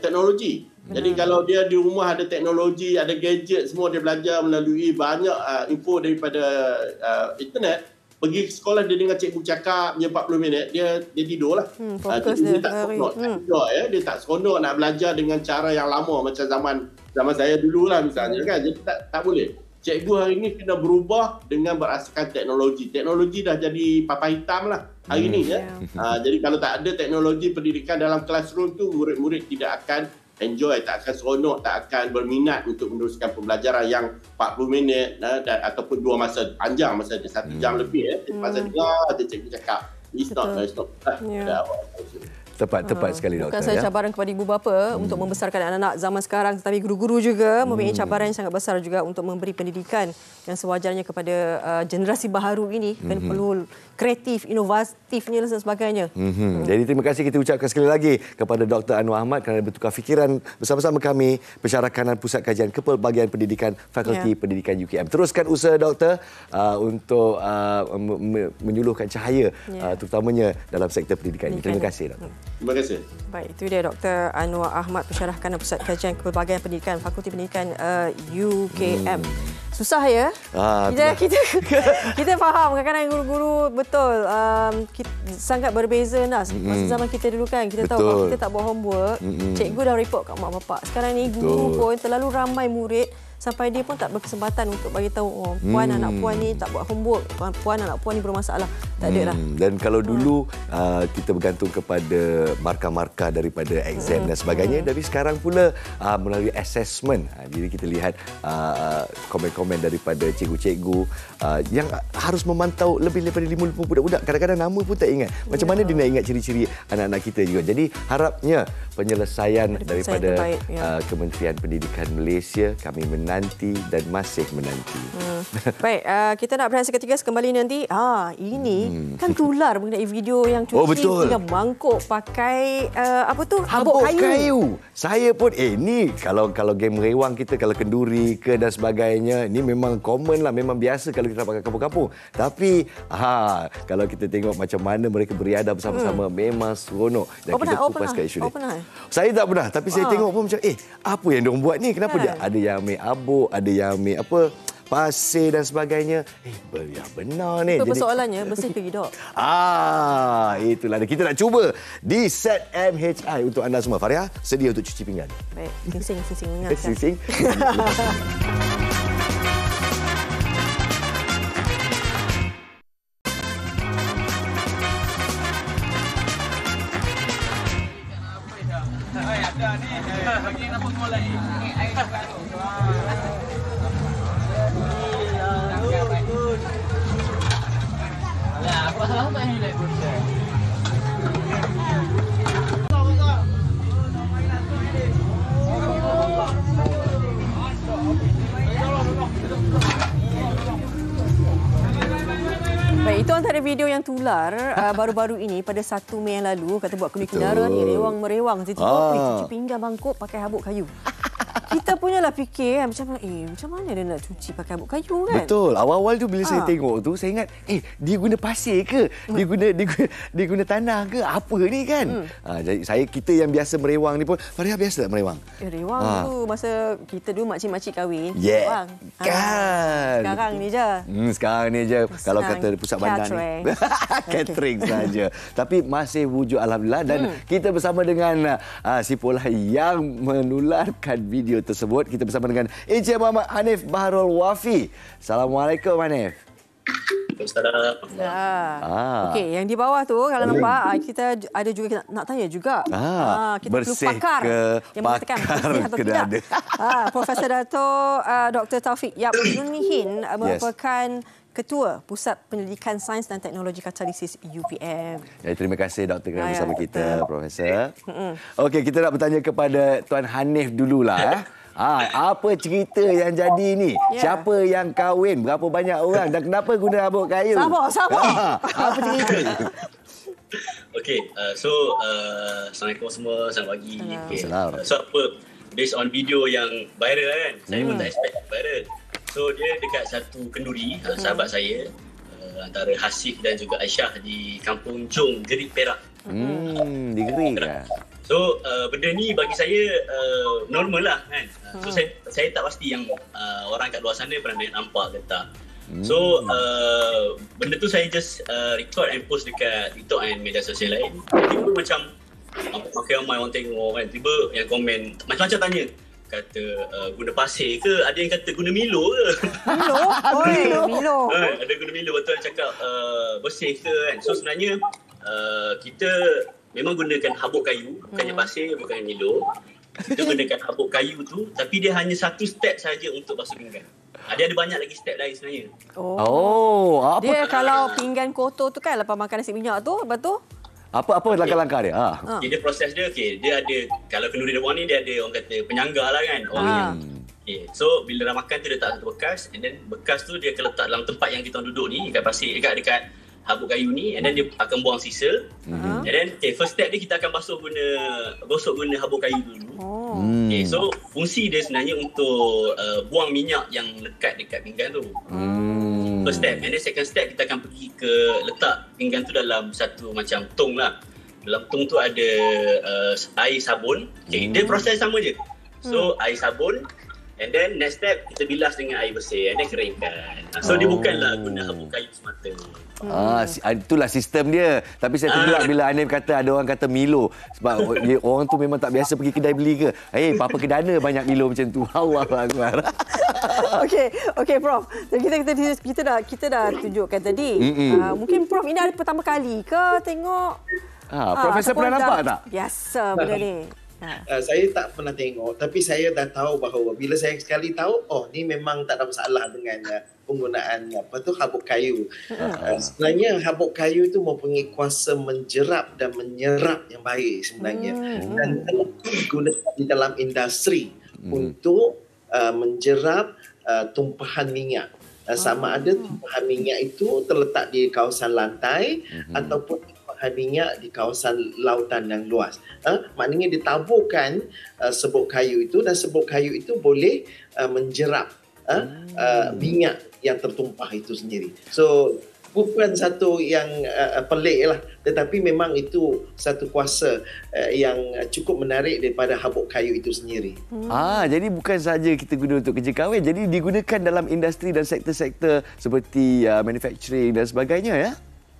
teknologi. Jadi kalau dia di rumah ada teknologi, ada gadget, semua dia belajar melalui banyak info daripada internet. Pergi ke sekolah dia dengar cikgu cakap je 40 minit, dia tidur lah. Dia tak seronok dia tak seronok nak belajar dengan cara yang lama macam zaman saya dulu lah misalnya kan. Jadi tak boleh. Cikgu hari ini kena berubah dengan berasaskan teknologi. Teknologi dah jadi papan hitam lah hari ini. Jadi kalau tak ada teknologi pendidikan dalam classroom tu, murid-murid tidak akan enjoy, tak akan seronok, tak akan berminat untuk meneruskan pembelajaran yang 40 minit ataupun 2 masa panjang, masa 1 jam lebih. Masa dengar ada cikgu cakap. It's not. Tepat sekali, Doktor. Bukan sahaja cabaran kepada ibu bapa untuk membesarkan anak-anak zaman sekarang, tetapi guru-guru juga mempunyai cabaran yang sangat besar juga untuk memberi pendidikan yang sewajarnya kepada generasi baharu ini. Kan perlu kreatif, inovatifnya dan sebagainya. Jadi terima kasih kita ucapkan sekali lagi kepada Dr. Anwar Ahmad kerana bertukar fikiran bersama-sama kami, Pensyarah Kanan Pusat Kajian Kepelbagaian Pendidikan Fakulti Pendidikan UKM. Teruskan usaha Doktor untuk menyuluhkan cahaya terutamanya dalam sektor pendidikan ini. Terima kasih, Doktor. Terima kasih. Baik, itu dia Dr. Anwar Ahmad, Pensyarah Kanan Pusat Kajian Kepelbagaian Pendidikan Fakulti Pendidikan UKM. Susah ya. Kita faham kadang-kadang guru-guru betul sangat berbeza Nas. Masa zaman kita dulu kan, kita tahu kalau kita tak buat homework, cikgu dah report kat mak bapak. Sekarang ni guru pun terlalu ramai murid sampai dia pun tak berkesempatan untuk bagi tahu puan anak puan ni tak buat homework, puan anak puan ni bermasalah. Tak ada lah. Dan kalau dulu kita bergantung kepada markah-markah daripada exam dan sebagainya, tapi sekarang pula melalui assessment. Jadi kita lihat komen-komen daripada cikgu-cikgu yang harus memantau lebih daripada 50 budak-budak. Kadang-kadang nama pun tak ingat. Macam mana dia nak ingat ciri-ciri anak-anak kita juga. Jadi harapnya penyelesaian daripada Kementerian Pendidikan Malaysia, kami menanti dan masih menanti. Baik, kita nak berehat seketika, kembali nanti. Ini kan tular mengenai video yang cuci dengan mangkuk pakai habuk kayu. Saya pun ni kalau game rewang kita, kalau kenduri ke dan sebagainya, ni memang common lah, memang biasa kalau kita pakai kampung-kampung. Tapi kalau kita tengok macam mana mereka beriadah bersama-sama, memang seronok. Dan kita kupaskan isu ni. Saya tak pernah, tapi saya tengok pun macam apa yang diorang buat ni? Kenapa dia ada yang ambil habuk, ada yang ambil pasir dan sebagainya. Benar ni. Persoalannya bersih ke hidup? Itulah dia. Kita nak cuba di set MHI untuk anda semua. Faria, sedia untuk cuci pinggan? Baik, sing-sing ingat. Sing-sing. Kita antara video yang tular baru-baru ini pada 1 Mei yang lalu, kata buat kulit kenara ni rewang-merewang. Tiba-tiba cuci pinggan mangkuk pakai habuk kayu. Kita punyalah fikir macam mana dia nak cuci pakai habuk kayu kan? Betul. Awal-awal tu bila saya tengok tu, saya ingat dia guna pasir ke? Dia guna tanah ke? Apa ni kan? Jadi kita yang biasa merewang ni pun, Faria biasa tak merewang? Rewang tu masa kita dulu makcik-makcik kahwin. Kan. Sekarang ni je. Sekarang ni je. Kalau kata pusat bandar ni. Catering saja. Tapi masih wujud alhamdulillah dan kita bersama dengan si Polah yang menularkan video tersebut. Kita bersama dengan Encik Muhammad Hanif Baharul Wafi. Assalamualaikum Hanif. Okey, yang di bawah tu kalau nampak kita ada juga nak tanya juga. Kita perlu pakar yang mengatakan bersih atau tidak. Profesor Dato' Dr. Taufik Yap Zulnihin merupakan Ketua Pusat Penyelidikan Sains dan Teknologi Katalisis UPM. Terima kasih Doktor kerana bersama kita, Profesor. Okey, kita nak bertanya kepada Tuan Hanif dululah. Apa cerita yang jadi ni? Siapa yang kahwin? Berapa banyak orang? Dan kenapa guna habuk kayu? Sabar. Apa cerita? Okey, Assalamualaikum semua, selamat pagi. Assalamualaikum. Based on video yang viral kan, saya pun tak expect viral. So dia dekat satu kenduri, sahabat saya, antara Hasif dan juga Aisyah di Kampung Jong, Gerik, Perak. Di Gerik lah. So benda ni bagi saya normal lah kan. So saya tak pasti yang orang kat luar sana pernah nampak ke tak. So benda tu saya just record and post dekat TikTok dan media sosial lain. Tiba macam ramai orang tengok kan. Tiba yang komen macam-macam tanya. Kata guna pasir ke, ada yang kata guna Milo ke. Milo. Ada guna Milo, betul cakap bersih ke kan. So sebenarnya kita memang gunakan habuk kayu, bukannya pasir, bukannya Milo. Kita gunakan habuk kayu tu, tapi dia hanya satu step saja untuk basuh pinggan. Dia ada banyak lagi step lain sebenarnya. Apa? Dia kalau pinggan kotor tu kan, lepas makan nasi minyak tu, lepas tu apa langkah-langkah dia? Dia proses dia, dia ada, kalau kenduri dewan ni dia ada orang kata penyangga lah kan. So bila dah makan tu dia letak satu bekas, and then bekas tu dia akan letak dalam tempat yang kita duduk ni, dekat pasir, dekat habuk kayu ni, and then dia akan buang sisa. And then first step dia kita akan gosok guna habuk kayu dulu. So fungsi dia sebenarnya untuk buang minyak yang lekat dekat pinggan tu. First step. And then second step kita akan pergi ke letak pinggan tu dalam satu macam tong lah. Dalam tong tu ada air sabun. Dia proses sama je. So air sabun, and then next step kita bilas dengan air bersih, and then keringkan. So dia bukanlah guna habuk kayu semata. Itulah sistem dia. Tapi saya tergelak bila Hanif kata ada orang kata Milo. Sebab orang tu memang tak biasa pergi kedai beli ke. Papa Kedana banyak Milo macam tu. Allahuakbar. Okey Prof. Kita dah tunjukkan tadi. Mungkin Prof ini ada pertama kali ke tengok? Profesor pernah nampak tak? Biasa benda ni. Saya tak pernah tengok, tapi saya dah tahu bahawa bila saya sekali tahu, ni memang tak ada masalah dengan penggunaan habuk kayu. Sebenarnya habuk kayu itu mempunyai kuasa menjerap dan menyerap yang baik sebenarnya. Dan digunakan di dalam industri untuk menjerap tumpahan minyak. Sama ada tumpahan minyak itu terletak di kawasan lantai ataupun minyak di kawasan lautan yang luas. Maknanya ditaburkan sebuk kayu itu, dan sebuk kayu itu boleh menjerap minyak yang tertumpah itu sendiri. So bukan satu yang pelik lah, tetapi memang itu satu kuasa yang cukup menarik daripada habuk kayu itu sendiri. Jadi bukan saja kita guna untuk kerja kahwin, jadi digunakan dalam industri dan sektor-sektor seperti manufacturing dan sebagainya ya?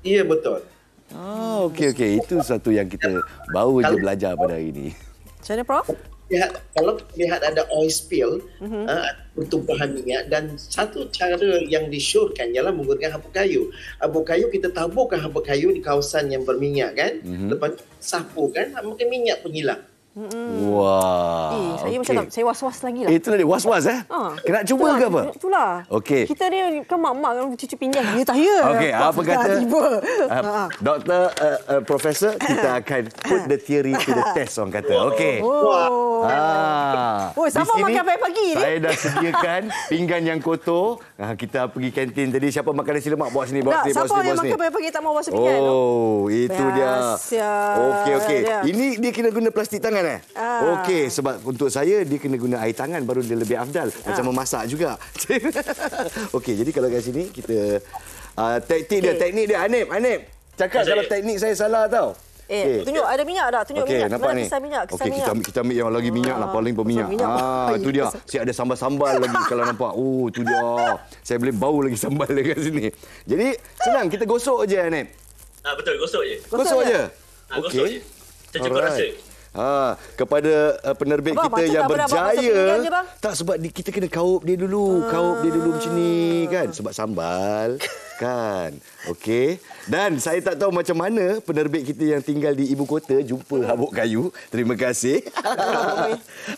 Ya, betul. Okey. Itu satu yang kita baru je belajar pada hari ini. Macam mana, Prof? Kalau lihat ada oil spill, pertumpahan minyak, dan satu cara yang disyorkan ialah menggunakan habuk kayu. Habuk kayu, kita taburkan habuk kayu di kawasan yang berminyak kan. Lepas sapu kan, mungkin minyak pun hilang. Wah. Saya macam tak, saya was-was lagi lah. Itu tadi was-was Kena cuba ke apa? Itulah. Okey. Kita ni kan mak-mak kan cucu pinggan. Ya tak ya. Okey, apa kata? Tiba. Doktor, profesor, kita akan put the theory to the test, orang kata. Okey. Siapa makan pagi-pagi ni? Saya dah sediakan pinggan yang kotor. Kita pergi kantin tadi. Siapa makan nasi lemak? Bawa sini, bawa sini, bawa sini. Siapa yang makan pagi-pagi tak mau bawa pinggan? Oh, itu dia. Okey. Dia. Ini dia kena guna plastik tangan Okey, sebab untuk saya dia kena guna air tangan baru dia lebih afdal. Macam memasak juga. Okey, jadi kalau kat sini kita teknik dia Hanif. Cakap kalau teknik saya salah tau. Tunjuk ada minyak tak? Tunjuk minyak. Nampak ni. Kisar minyak. Okey, kita ambil yang lagi minyak lah, paling berminyak. Itu dia. Saya ada sambal-sambal lagi kalau nampak. Oh, tu dia. Saya boleh bau lagi sambal dekat sini. Jadi, senang kita gosok je Hanif. Betul, gosok je. Gosok je. Gosok je. Kita cuba rasa. Kepada penerbit kita yang berjaya. Tak, sebab kita kena kaup dia dulu. Kaup dia dulu macam ni kan. Sebab sambal kan. Okey. Dan saya tak tahu macam mana penerbit kita yang tinggal di ibu kota jumpa habuk kayu. Terima kasih.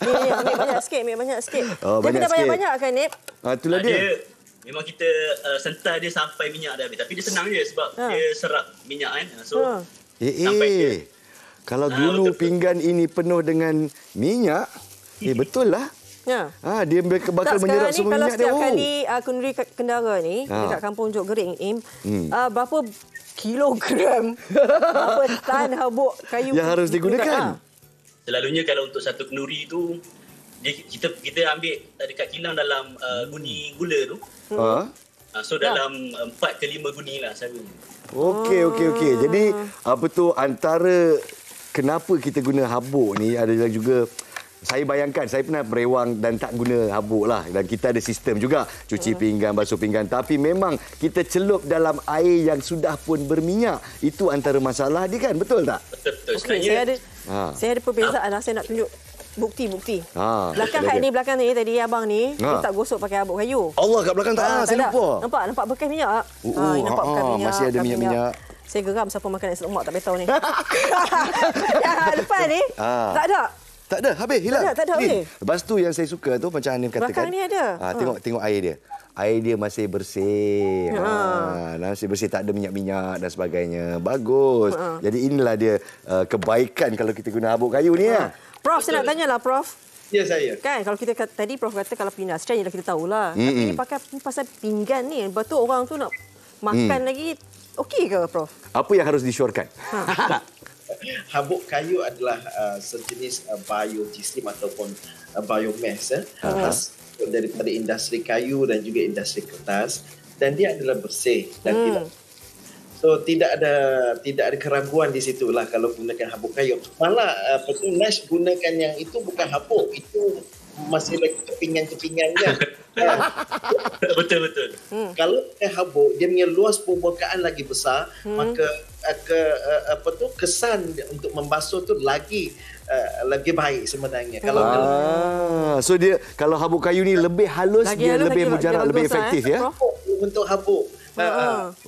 Ambil banyak sikit. Banyak dah banyak-banyak kan, Nip? Itulah dia. Memang kita sentar dia sampai minyak dah habis. Tapi dia senang je sebab dia serap minyak kan. So, sampai dia. Kalau dulu pinggan ini penuh dengan minyak, betul lah. Dia bakal menyerap semua minyak dia. Kalau setiap kali kenduri kendara ni dekat kampung Jok Gering, berapa kilogram, berapa tan habuk kayu yang harus digunakan? Selalunya kalau untuk satu kenduri tu, kita ambil dekat kilang dalam guni gula tu. So dalam 4 ke 5 guni lah selalunya. Okey. Jadi apa tu antara kenapa kita guna habuk ni adalah juga saya bayangkan, saya pernah berewang dan tak guna habuk lah. Dan kita ada sistem juga cuci pinggan, basuh pinggan. Tapi memang kita celup dalam air yang sudah pun berminyak. Itu antara masalah dia kan, betul tak? Betul. Okay, saya ada perbezaan lah. Saya nak tunjuk bukti. Belakang ni tadi abang ni dia tak gosok pakai habuk kayu. Allah, kat belakang tak saya lupa. Nampak bekas minyak. Nampak bekas minyak. Masih ada minyak-minyak. Saya geram siapa makan nasi lemak tak beritahu ni. Yang depan ni tak ada. Tak ada, habis, hilang. Tak ada. Lepas tu yang saya suka tu macam Hanif katakan. Belakang ni ada. Tengok air dia. Air dia masih bersih. Masih bersih, tak ada minyak-minyak dan sebagainya. Bagus. Jadi inilah dia kebaikan kalau kita guna habuk kayu ni. Prof, saya nak tanyalah Prof. Ya, saya. Kan kalau kita tadi Prof kata kalau pindah secara kita tahulah. Tapi ni pasal pinggan ni. Betul orang tu nak makan lagi. Okey ke Prof? Apa yang harus disyorkan? Habuk kayu adalah sejenis biodiesel ataupun biomass daripada industri kayu dan juga industri kertas, dan dia adalah bersih dan tidak ada keraguan di situlah kalau gunakan habuk kayu. Malah Nash gunakan yang itu bukan habuk, itu masih lagi kepingan-kepingan kan. Betul. Kalau habuk dia punya luas permukaan lagi besar, maka kesan untuk membasuh tu lagi baik sebenarnya. So dia kalau habuk kayu ni lebih halus, dia lebih mujarab, lebih efektif ya. Untuk habuk.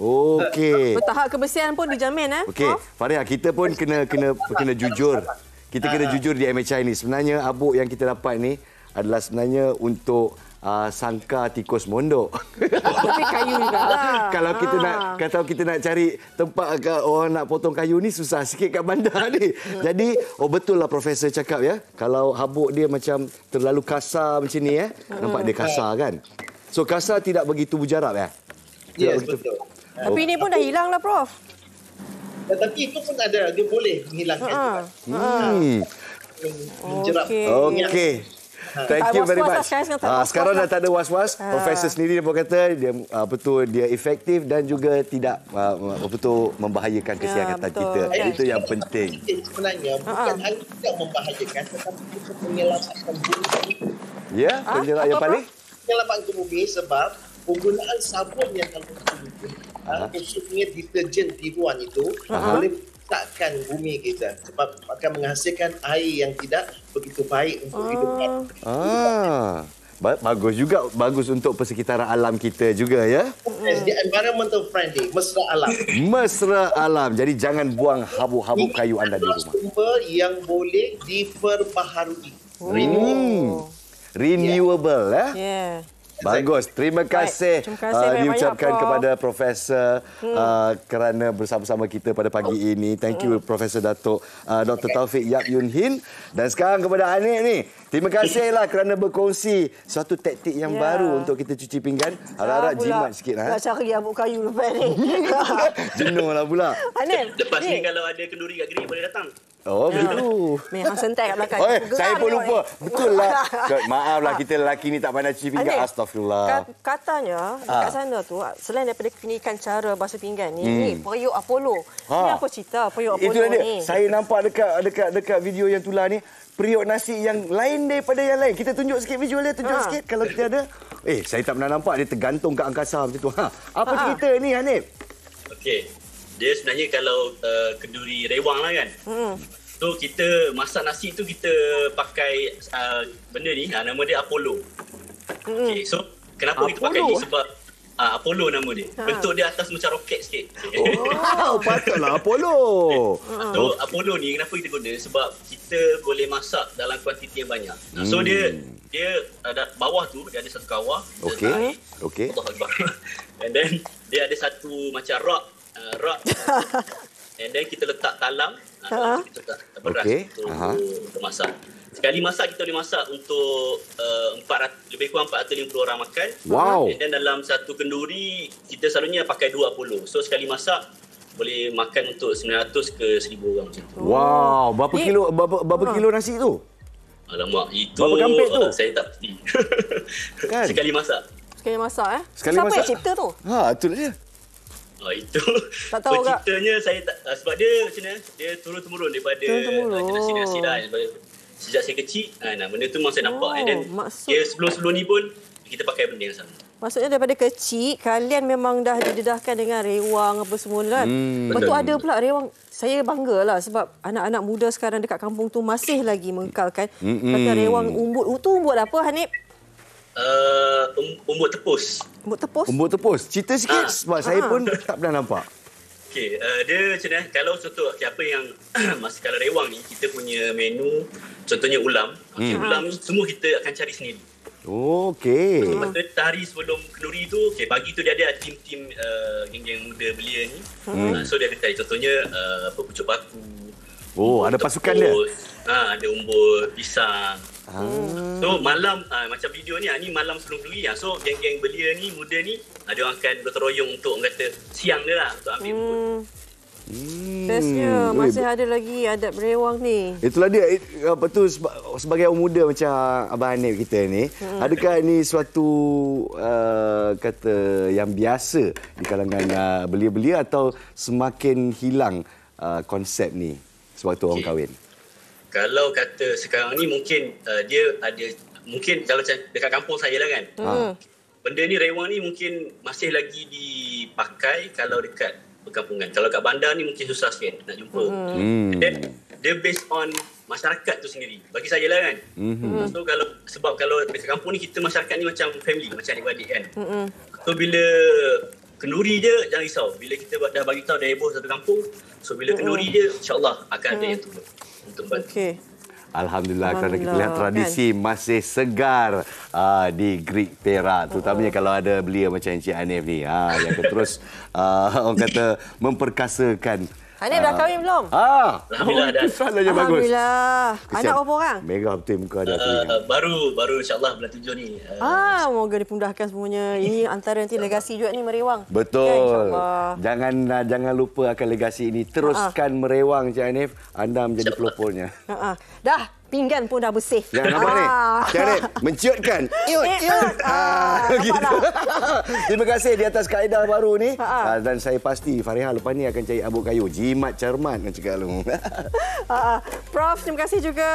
Okey. Tahap kebersihan pun dijamin Okey, Faria, kita pun kena jujur. Kita kena jujur di MHI ni. Sebenarnya habuk yang kita dapat ni adalah sebenarnya untuk sangka tikus mondok. Tapi kayu juga lah. Kalau kita nak cari tempat orang nak potong kayu ni susah sikit kat bandar ni. Jadi betul lah Profesor cakap ya. Kalau habuk dia macam terlalu kasar macam ni nampak dia kasar kan. So kasar tidak begitu mujarab Yes, betul. Tapi ini pun dah hilang lah Prof. Tetapi itu pun ada, dia boleh menghilangkan. Okey. Thank you very much. Sekarang dah tak ada was-was. Profesor sendiri dia pun kata dia efektif dan juga tidak membahayakan kesihatan kita. Itu yang penting. Sebenarnya bukan hanya tidak membahayakan, tetapi kita menyelamatkan bumi. Ya, yang paling menyelamatkan bumi sebab penggunaan sabun yang khususnya deterjen tiruan itu boleh merosakkan bumi kita sebab akan menghasilkan air yang tidak begitu baik untuk hidupan. Bagus juga. Bagus untuk persekitaran alam kita juga, ya. The environmental friendly, mesra alam. Mesra alam. Jadi jangan buang habuk-habuk kayu anda di rumah. Sumber yang boleh diperbaharui. Renewable, Yeah. Bagus. Terima kasih, Terima kasih diucapkan banyak, kepada Profesor kerana bersama-sama kita pada pagi ini. Thank you, Profesor Datuk Dr. Taufik Yap Yun Hin. Dan sekarang kepada Hanif ni. Terima kasihlah kerana berkongsi suatu taktik yang baru untuk kita cuci pinggan. Harap-harap jimat sikit. Nak cari habuk kayu lepas ni. Jenuhlah pula. Hanif. Lepas ni kalau ada kenduri kat gerik boleh datang. Oh, begitu. Memang sentai kat belakang. Saya pun lupa. Betul lah. Maaflah, kita lelaki ni tak pandai cuci pinggan. Astagfirullah. Katanya, kat sana tu, selain daripada pendidikan cara basuh pinggan ni, periuk Apollo. Ni apa cerita periuk Apollo ni? Saya nampak dekat video yang tular ni, periuk nasi yang lain daripada yang lain. Kita tunjuk sikit visual dia, tunjuk sikit kalau kita ada. Saya tak pernah nampak dia tergantung kat angkasa macam tu. Apa cerita ni, Hanif? Okey. Dia sebenarnya kalau kenduri rewang lah kan. So kita masak nasi tu kita pakai benda ni, nama dia Apollo. Okey, so kenapa kita pakai ni sebab Apollo nama dia. Bentuk dia atas macam roket sikit. Oh, patutlah Apollo. So Apollo ni kenapa kita guna? Sebab kita boleh masak dalam kuantiti yang banyak. So dia ada bawah tu, dia ada satu kawah. Okey. And then dia ada satu macam rock. And then kita letak talam. Kita letak beras untuk masak. Sekali masak kita boleh masak untuk lebih kurang 450 orang makan. Wow. Dan dalam satu kenduri kita selalunya pakai 2 Apollo. So sekali masak boleh makan untuk 900 ke 1000 orang macam tu. Wow, berapa kilo nasi tu? Alamak, itu berapa kampit tu? Saya tak pasti. Kan? Sekali masak. Siapa yang cipta tu? Itulah dia. Itu. Tak tahu so, ceritanya saya tak, sebab dia macam mana? Dia turun-temurun daripada generasi-generasi dah. Sejak saya kecil, benda tu memang saya nampak. Dan dia sebelum-sebelum ni pun kita pakai benda yang sama. Maksudnya daripada kecil, kalian memang dah didedahkan dengan rewang apa semua kan? Lepas tu ada pula rewang. Saya banggalah sebab anak-anak muda sekarang dekat kampung tu masih lagi mengkalkan. Kata rewang umbut. Itu umbut apa, Hanif? Umbut tepus. Umbut tepus. Cerita sikit sebab saya pun tak pernah nampak. Okey, dia macam mana? Kalau contoh apa yang kalau rewang ni kita punya menu contohnya ulam. Ulam ni semua kita akan cari sendiri. Okey. Lepas tu hari sebelum kenduri tu, pagi tu dia ada tim-tim geng-geng muda belia ni. So dia akan cari contohnya pucuk baku. Ada pasukan dia. Ada umbut, pisang. So malam macam video ni malam sebelum kenduri. So geng-geng belia ni muda ni dia orang akan berteroyong untuk orang kata siang dia lah untuk ambil umbut. Bestnya masih ada lagi adab rewang ni. Itulah dia. Apa tu sebagai orang muda macam Abang Hanif kita ni, adakah ini suatu kata yang biasa di kalangan belia-belia atau semakin hilang konsep ni sewaktu orang kahwin? Kalau kata sekarang ni mungkin dia ada, mungkin kalau dekat kampung saya lah kan. Benda ni rewang ni mungkin masih lagi dipakai kalau dekat perkampungan. Kalau kat bandar ni mungkin susah sikit nak jumpa. Dan dia based on masyarakat tu sendiri. Bagi saya lah kan. So sebab kalau dekat kampung ni kita masyarakat ni macam family, macam adik-beradik kan. So bila kenduri je jangan risau. Bila kita dah bagi tahu dah heboh satu kampung, so bila kenduri je insya-Allah akan ada yang turun untuk bantu. Alhamdulillah kerana kita lihat tradisi masih segar di Greek Perak, terutamanya kalau ada belia macam Encik Hanif ni yang terus orang kata memperkasakan. Hanif dah kahwin belum? Alhamdulillah dah. Alhamdulillah. Anak berapa orang? Merah betul muka ada. Baru insya-Allah bulan 7 ni. Moga dipundahkan semuanya. Ini antara nanti legasi juga ni merewang. Betul. Jangan lupa akan legasi ini. Teruskan merewang Encik Hanif. Anda menjadi pelopornya. Dah. Pinggan pun dah bersih. Jangan nampak ni. Cara menciutkan. Iut. Gitu. Terima kasih di atas kaedah baru ni. Dan saya pasti Fariha lepas ni akan cari abuk kayu. Jimat cermat kan cakap lu. Prof, terima kasih juga.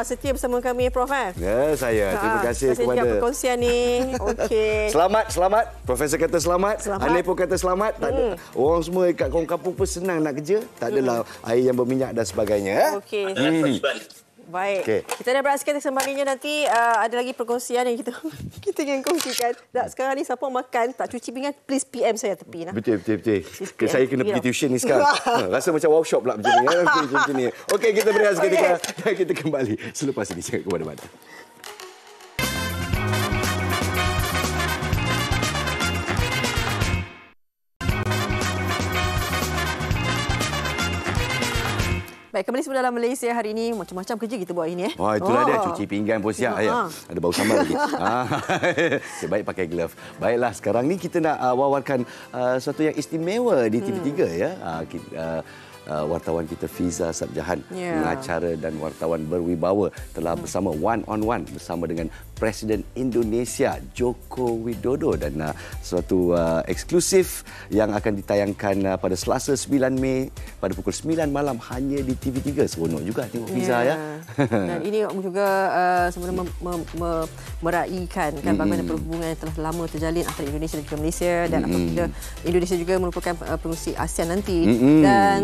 Setia bersama kami, Prof. Ya, saya. Terima kasih kepada perkongsian ni. Okey. Selamat. Profesor kata selamat. Hanif pun kata selamat. Tak ada. Orang semua kat kampung pun pun senang nak kerja. Tak adalah air yang berminyak dan sebagainya. Okey. Baik. Okay. Kita dah berakhir sembangnya nanti ada lagi perkongsian yang kita ingin kongsikan. Tak, sekarang ni siapa makan tak cuci pinggan, please PM saya tepi. Betul. Saya kena pergi tuition ni sekarang. Rasa macam workshop pula macam ni. Macam ni. Okey, kita berehat seketika. Kita kembali selepas ini. Jangan ke mana-mana. Baik, kembali semula dalam Malaysia hari ini. Macam-macam kerja kita buat ini. Itulah dia. Cuci pinggan pun siap. Ada bau sambal lagi. Baik pakai glove. Baiklah, sekarang ni kita nak wawarkan sesuatu yang istimewa di TV3 ya. Wartawan kita Fiza Sabjahan, pengacara dan wartawan berwibawa telah bersama one-on-one bersama dengan Presiden Indonesia Joko Widodo dan suatu eksklusif yang akan ditayangkan pada Selasa 9 Mei pada pukul 9 malam hanya di TV3. Seronok juga tengok Fiza ya. Dan ini juga sebenarnya meraihkan kan bagaimana perhubungan yang telah lama terjalin antara Indonesia dan juga Malaysia dan apabila Indonesia juga merupakan pengerusi ASEAN nanti dan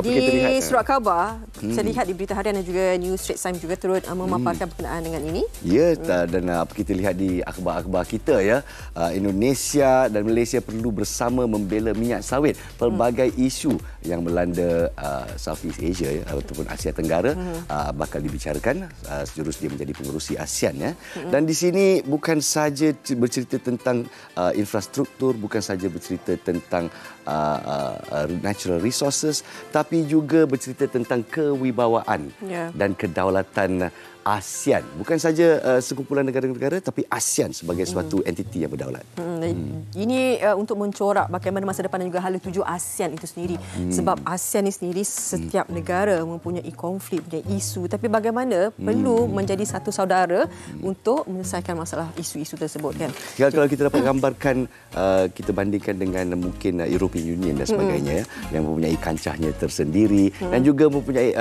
di surat khabar saya lihat di berita harian dan juga News Straits Times juga turut memaparkan berkenaan dengan ini. Ya, dan apa kita lihat di akhbar-akhbar kita ya, Indonesia dan Malaysia perlu bersama membela minyak sawit. Pelbagai isu yang melanda Southeast Asia ya, ataupun Asia Tenggara bakal dibicarakan sejurus dia menjadi pengerusi ASEAN ya. Dan di sini bukan saja bercerita tentang infrastruktur, bukan saja bercerita tentang natural resources, tapi juga bercerita tentang kewibawaan dan kedaulatan ASEAN. Bukan saja sekumpulan negara-negara, tapi ASEAN sebagai suatu entiti yang berdaulat. Ini untuk mencorak bagaimana masa depan dan juga hala tuju ASEAN itu sendiri. Sebab ASEAN ini sendiri setiap negara mempunyai konflik, mempunyai isu. Tapi bagaimana perlu menjadi satu saudara untuk menyelesaikan masalah isu-isu tersebut kan. Kalau kita dapat gambarkan, kita bandingkan dengan mungkin European Union dan sebagainya yang mempunyai kancahnya tersendiri dan juga mempunyai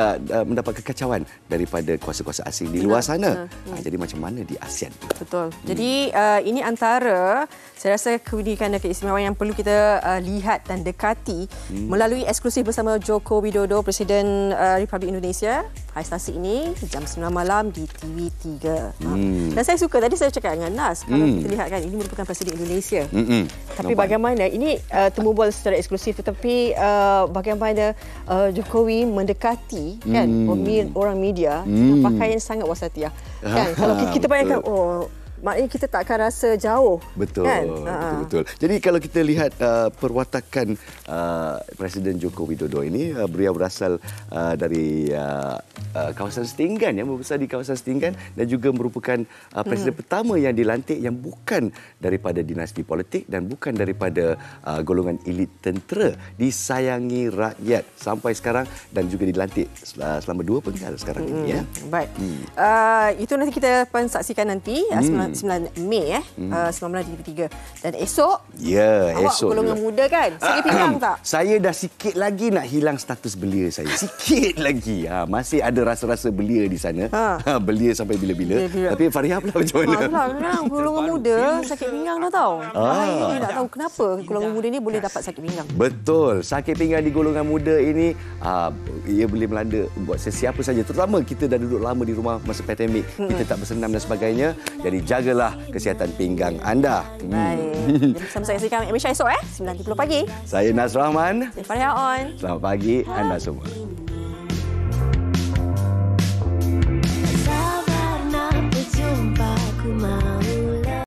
mendapat kekacauan daripada kuasa-kuasa asing di luar sana. Jadi macam mana di ASEAN? Betul. Jadi ini antara saya rasa keunikan dan keistimewaan yang perlu kita lihat dan dekati melalui eksklusif bersama Joko Widodo, Presiden Republik Indonesia. Hari Selasa ini jam 9 malam di TV3. Dan saya suka tadi saya cakap dengan Nas, kalau kita lihat kan ini merupakan Presiden Indonesia. Tapi bagaimana ini temu bual secara eksklusif, tetapi bagaimana Jokowi mendekati kan orang media pakaian sangat wasatiyah. Kan kalau kita bayangkan maknanya kita tak akan rasa jauh. Betul, kan? Betul. Jadi kalau kita lihat perwatakan Presiden Joko Widodo ini, beliau berasal dari kawasan Setinggan, yang membesar di kawasan Setinggan dan juga merupakan Presiden pertama yang dilantik yang bukan daripada dinasti politik dan bukan daripada golongan elit tentera. Disayangi rakyat sampai sekarang dan juga dilantik selama 2 penggal sekarang ini. Ya. Baik. Itu nanti kita akan saksikan nanti 9 Mei 19 di TV3. Dan esok esok golongan muda kan? Sakit pinggang tak? Saya dah sikit lagi nak hilang status belia saya. Sikit lagi. Masih ada rasa-rasa belia di sana. Belia sampai bila-bila. Tapi Fariha pula macam mana? Golongan muda sakit pinggang dah tahu. Saya tak tahu kenapa golongan muda ni boleh dapat sakit pinggang. Betul. Sakit pinggang di golongan muda ini ia boleh melanda buat sesiapa saja. Terutama kita dah duduk lama di rumah masa pandemik. Kita tak bersenam dan sebagainya. Jadi jagalah kesihatan pinggang anda. Baik. Bersama saya Amesha esok 9.30 pagi. Saya Nas Rahman. Saya Fariha On. Selamat pagi anda semua.